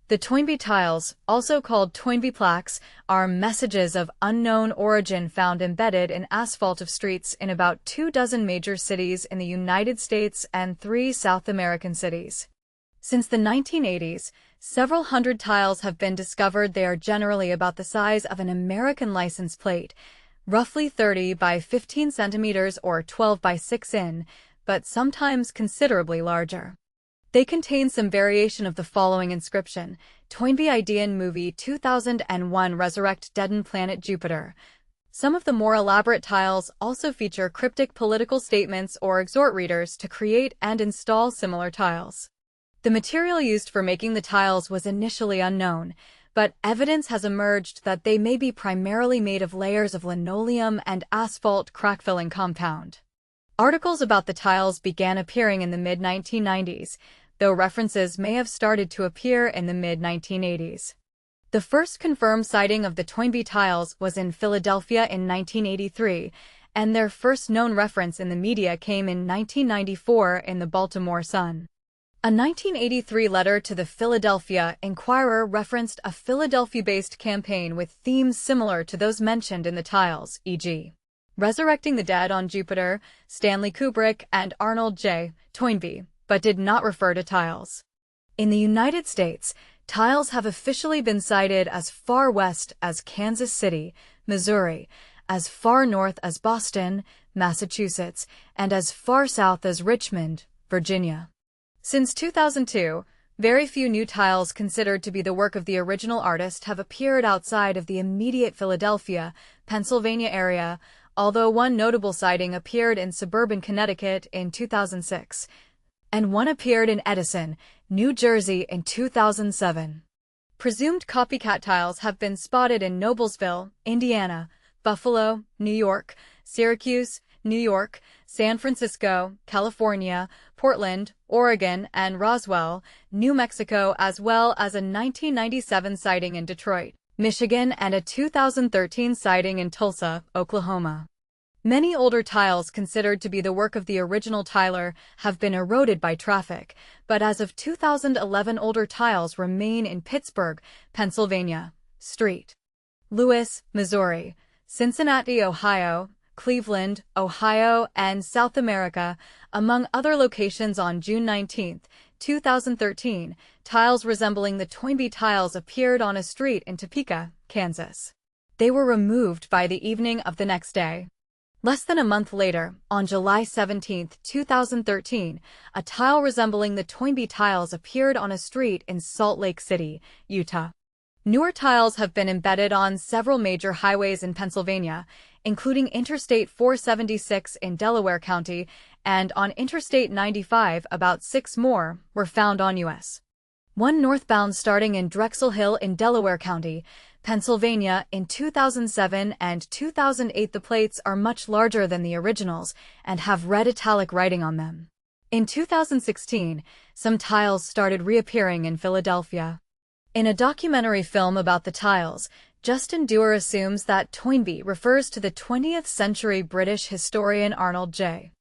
The Toynbee tiles, also called Toynbee plaques, are messages of unknown origin found embedded in asphalt of streets in about 24 major cities in the United States and 3 South American cities. Since the 1980s, several hundred tiles have been discovered. They are generally about the size of an American license plate, roughly 30 by 15 centimeters or 12 by 6 in, but sometimes considerably larger. They contain some variation of the following inscription: Toynbee Idean Movie 2001 Resurrect Deadened Planet Jupiter. Some of the more elaborate tiles also feature cryptic political statements or exhort readers to create and install similar tiles. The material used for making the tiles was initially unknown, but evidence has emerged that they may be primarily made of layers of linoleum and asphalt crack-filling compound. Articles about the tiles began appearing in the mid-1990s, though references may have started to appear in the mid-1980s. The first confirmed sighting of the Toynbee tiles was in Philadelphia in 1983, and their first known reference in the media came in 1994 in the Baltimore Sun. A 1983 letter to the Philadelphia Inquirer referenced a Philadelphia-based campaign with themes similar to those mentioned in the tiles, e.g. Resurrecting the Dead on Jupiter, Stanley Kubrick, and Arnold J. Toynbee, but did not refer to tiles. In the United States, tiles have officially been sighted as far west as Kansas City, Missouri, as far north as Boston, Massachusetts, and as far south as Richmond, Virginia. Since 2002, very few new tiles considered to be the work of the original artist have appeared outside of the immediate Philadelphia, Pennsylvania area, although one notable sighting appeared in suburban Connecticut in 2006. And one appeared in Edison, New Jersey in 2007. Presumed copycat tiles have been spotted in Noblesville, Indiana, Buffalo, New York, Syracuse, New York, San Francisco, California, Portland, Oregon, and Roswell, New Mexico, as well as a 1997 sighting in Detroit, Michigan, and a 2013 sighting in Tulsa, Oklahoma. Many older tiles considered to be the work of the original tiler have been eroded by traffic, but as of 2011 older tiles remain in Pittsburgh, Pennsylvania, St. Louis, Missouri, Cincinnati, Ohio, Cleveland, Ohio, and South America, among other locations. On June 19, 2013, tiles resembling the Toynbee tiles appeared on a street in Topeka, Kansas. They were removed by the evening of the next day. Less than a month later, on July 17, 2013, a tile resembling the Toynbee tiles appeared on a street in Salt Lake City, Utah. Newer tiles have been embedded on several major highways in Pennsylvania, including Interstate 476 in Delaware County, and on Interstate 95. About 6 more were found on U.S. 1 northbound starting in Drexel Hill in Delaware County, Pennsylvania in 2007 and 2008. The plates are much larger than the originals and have red italic writing on them. In 2016, some tiles started reappearing in Philadelphia. In a documentary film about the tiles, Justin Dewar assumes that Toynbee refers to the 20th century British historian Arnold J.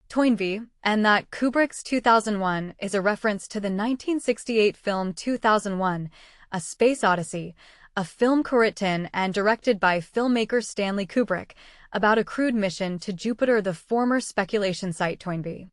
Toynbee, and that Kubrick's 2001 is a reference to the 1968 film 2001, A Space Odyssey, a film co-written and directed by filmmaker Stanley Kubrick, about a crewed mission to Jupiter, the former speculation site Toynbee.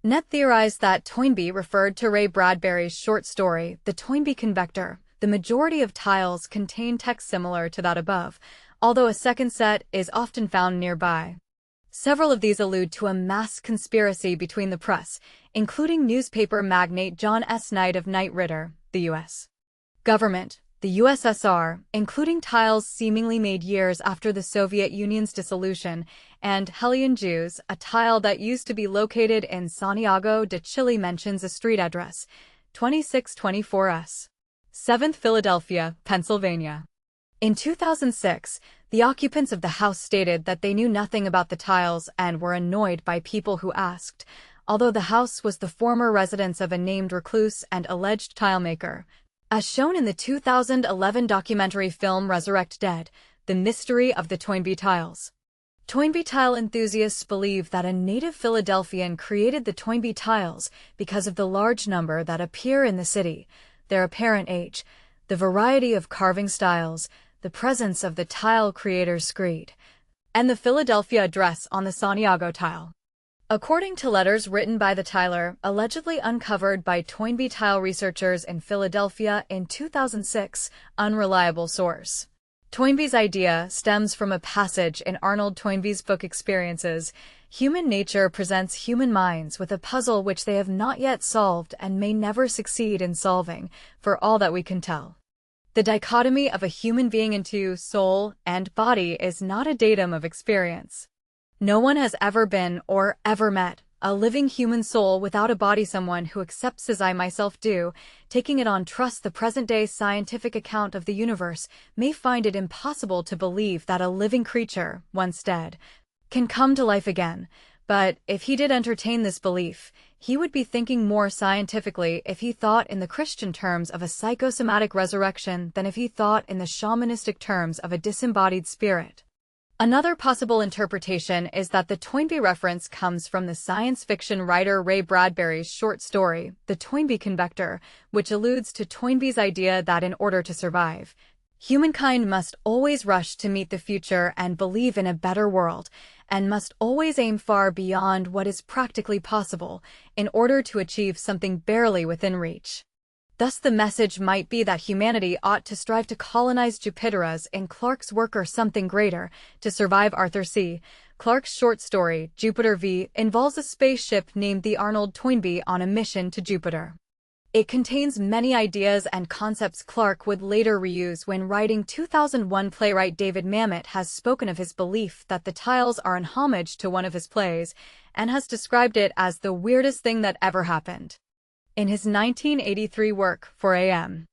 Net theorized that Toynbee referred to Ray Bradbury's short story, The Toynbee Convector. The majority of tiles contain text similar to that above, although a second set is often found nearby. Several of these allude to a mass conspiracy between the press, including newspaper magnate John S. Knight of Knight Ridder, the U.S. government, the USSR, including tiles seemingly made years after the Soviet Union's dissolution, and Hellion Jews. A tile that used to be located in Santiago de Chile mentions a street address, 2624 S. 7th Philadelphia, Pennsylvania. In 2006, the occupants of the house stated that they knew nothing about the tiles and were annoyed by people who asked, although the house was the former residence of a named recluse and alleged tilemaker. As shown in the 2011 documentary film Resurrect Dead, The Mystery of the Toynbee Tiles. Toynbee tile enthusiasts believe that a native Philadelphian created the Toynbee tiles because of the large number that appear in the city, their apparent age, the variety of carving styles, the presence of the tile creator's screed, and the Philadelphia address on the Santiago tile. According to letters written by the tiler, allegedly uncovered by Toynbee tile researchers in Philadelphia in 2006, unreliable source. Toynbee's idea stems from a passage in Arnold Toynbee's book Experiences. Human nature presents human minds with a puzzle which they have not yet solved and may never succeed in solving, for all that we can tell. The dichotomy of a human being into soul and body is not a datum of experience. No one has ever been, or ever met, a living human soul without a body. Someone who accepts as I myself do, taking it on trust the present-day scientific account of the universe, may find it impossible to believe that a living creature, once dead, can come to life again. But if he did entertain this belief, he would be thinking more scientifically if he thought in the Christian terms of a psychosomatic resurrection than if he thought in the shamanistic terms of a disembodied spirit. Another possible interpretation is that the Toynbee reference comes from the science fiction writer Ray Bradbury's short story, The Toynbee Convector, which alludes to Toynbee's idea that in order to survive, humankind must always rush to meet the future and believe in a better world, and must always aim far beyond what is practically possible in order to achieve something barely within reach. Thus the message might be that humanity ought to strive to colonize Jupiter, as in Clarke's work, or something greater, to survive. Arthur C. Clarke's short story, Jupiter V, involves a spaceship named the Arnold Toynbee on a mission to Jupiter. It contains many ideas and concepts Clarke would later reuse when writing 2001. Playwright David Mamet has spoken of his belief that the tiles are an homage to one of his plays, and has described it as the weirdest thing that ever happened. In his 1983 work, 4 a.m.,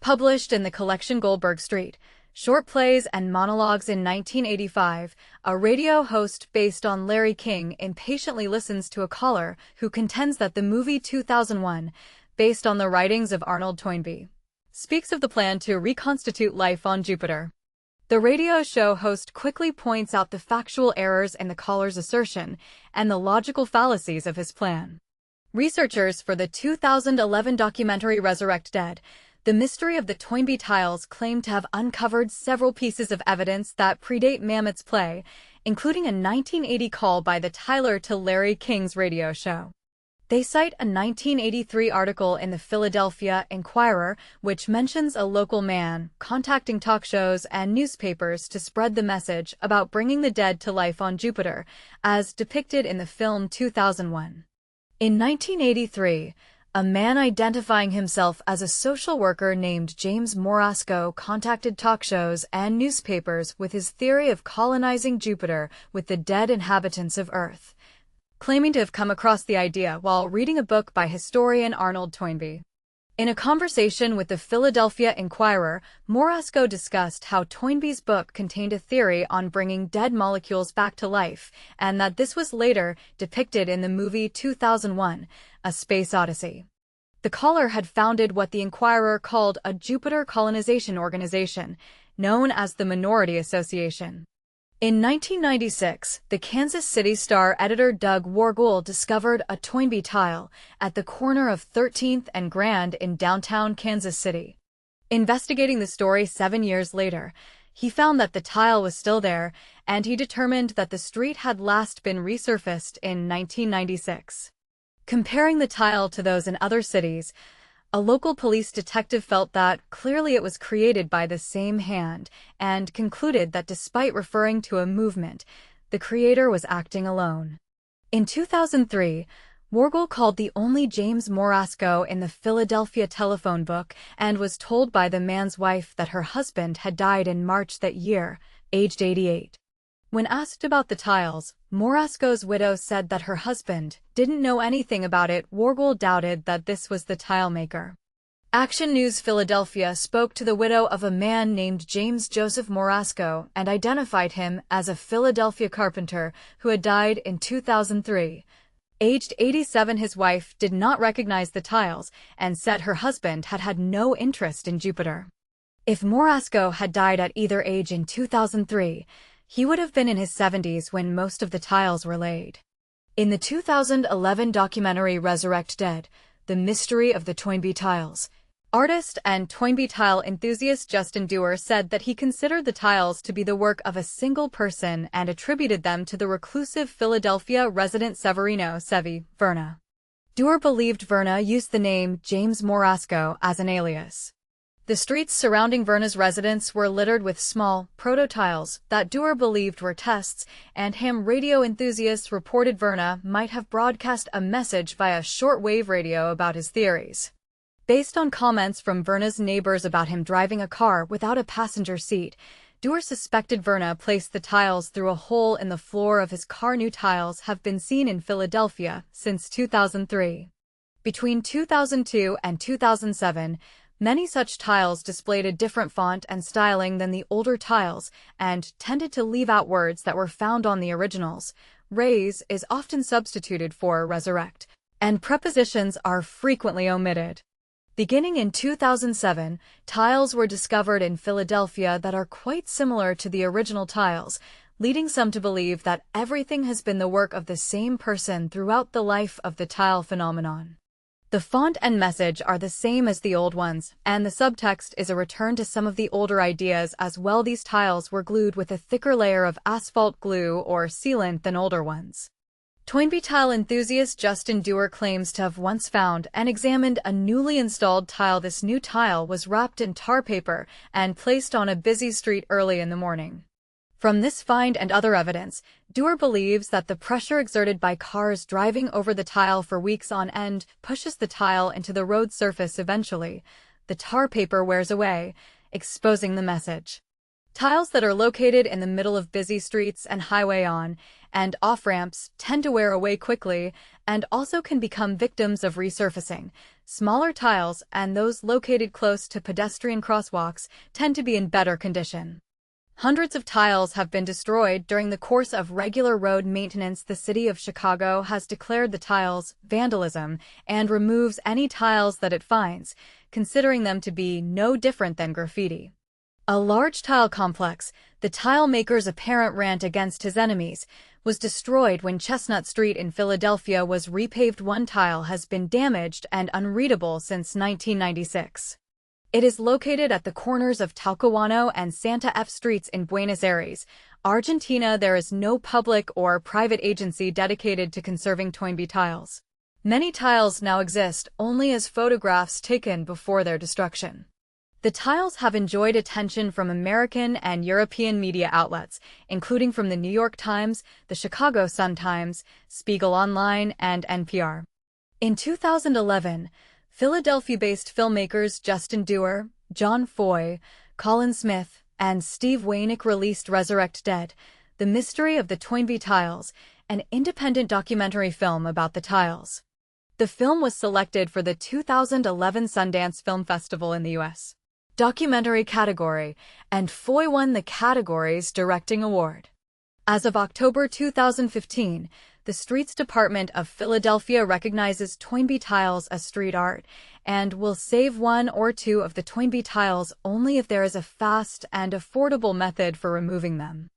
published in the collection Goldberg Street, Short Plays and Monologues in 1985, a radio host based on Larry King impatiently listens to a caller who contends that the movie 2001, based on the writings of Arnold Toynbee, speaks of the plan to reconstitute life on Jupiter. The radio show host quickly points out the factual errors in the caller's assertion and the logical fallacies of his plan. Researchers for the 2011 documentary Resurrect Dead, The Mystery of the Toynbee Tiles, claim to have uncovered several pieces of evidence that predate Mamet's play, including a 1980 call by the tiler to Larry King's radio show. They cite a 1983 article in the Philadelphia Inquirer, which mentions a local man contacting talk shows and newspapers to spread the message about bringing the dead to life on Jupiter, as depicted in the film 2001. In 1983, a man identifying himself as a social worker named James Morasco contacted talk shows and newspapers with his theory of colonizing Jupiter with the dead inhabitants of Earth, claiming to have come across the idea while reading a book by historian Arnold Toynbee. In a conversation with the Philadelphia Inquirer, Morasco discussed how Toynbee's book contained a theory on bringing dead molecules back to life, and that this was later depicted in the movie 2001, A Space Odyssey. The caller had founded what the Inquirer called a Jupiter colonization organization, known as the Minority Association. In 1996, the Kansas City Star editor Doug Wargul discovered a Toynbee tile at the corner of 13th and Grand in downtown Kansas City. Investigating the story 7 years later, he found that the tile was still there, and he determined that the street had last been resurfaced in 1996. Comparing the tile to those in other cities, a local police detective felt that clearly it was created by the same hand, and concluded that despite referring to a movement, the creator was acting alone. In 2003, Wargul called the only James Morasco in the Philadelphia telephone book and was told by the man's wife that her husband had died in March that year, aged 88. When asked about the tiles, Morasco's widow said that her husband didn't know anything about it. Wargul doubted that this was the tile maker. Action News Philadelphia spoke to the widow of a man named James Joseph Morasco and identified him as a Philadelphia carpenter who had died in 2003. Aged 87, his wife did not recognize the tiles and said her husband had had no interest in Jupiter. If Morasco had died at either age in 2003, he would have been in his 70s when most of the tiles were laid. In the 2011 documentary Resurrect Dead, The Mystery of the Toynbee Tiles, Artist and Toynbee tile enthusiast Justin Dewar said that he considered the tiles to be the work of a single person and attributed them to the reclusive Philadelphia resident Severino Sevi Verna. Dewar believed Verna used the name James Morasco as an alias. The streets surrounding Verna's residence were littered with small, proto-tiles that Dewar believed were tests, and ham radio enthusiasts reported Verna might have broadcast a message via shortwave radio about his theories. Based on comments from Verna's neighbors about him driving a car without a passenger seat, Dewar suspected Verna placed the tiles through a hole in the floor of his car. New tiles have been seen in Philadelphia since 2003. Between 2002 and 2007, many such tiles displayed a different font and styling than the older tiles and tended to leave out words that were found on the originals. Raise is often substituted for resurrect, and prepositions are frequently omitted. Beginning in 2007, tiles were discovered in Philadelphia that are quite similar to the original tiles, leading some to believe that everything has been the work of the same person throughout the life of the tile phenomenon. The font and message are the same as the old ones, and the subtext is a return to some of the older ideas as well. These tiles were glued with a thicker layer of asphalt glue or sealant than older ones. Toynbee tile enthusiast Justin Dewar claims to have once found and examined a newly installed tile. This new tile was wrapped in tar paper and placed on a busy street early in the morning. From this find and other evidence, Dewar believes that the pressure exerted by cars driving over the tile for weeks on end pushes the tile into the road surface. Eventually, the tar paper wears away, exposing the message. Tiles that are located in the middle of busy streets and highway on and off-ramps tend to wear away quickly and also can become victims of resurfacing. Smaller tiles and those located close to pedestrian crosswalks tend to be in better condition. Hundreds of tiles have been destroyed during the course of regular road maintenance. The city of Chicago has declared the tiles vandalism and removes any tiles that it finds, considering them to be no different than graffiti. A large tile complex, the tile maker's apparent rant against his enemies, was destroyed when Chestnut Street in Philadelphia was repaved. One tile has been damaged and unreadable since 1996. It is located at the corners of Talcahuano and Santa Fe Streets in Buenos Aires, Argentina. There is no public or private agency dedicated to conserving Toynbee tiles. Many tiles now exist only as photographs taken before their destruction. The tiles have enjoyed attention from American and European media outlets, including from the New York Times, the Chicago Sun-Times, Spiegel Online, and NPR. In 2011, Philadelphia-based filmmakers Justin Dewar, John Foy, Colin Smith, and Steve Waynick released Resurrect Dead: The Mystery of the Toynbee Tiles, an independent documentary film about the tiles. The film was selected for the 2011 Sundance Film Festival in the U.S. documentary category, and Foy won the category's directing award. As of October 2015, the Streets Department of Philadelphia recognizes Toynbee tiles as street art and will save one or two of the Toynbee tiles only if there is a fast and affordable method for removing them.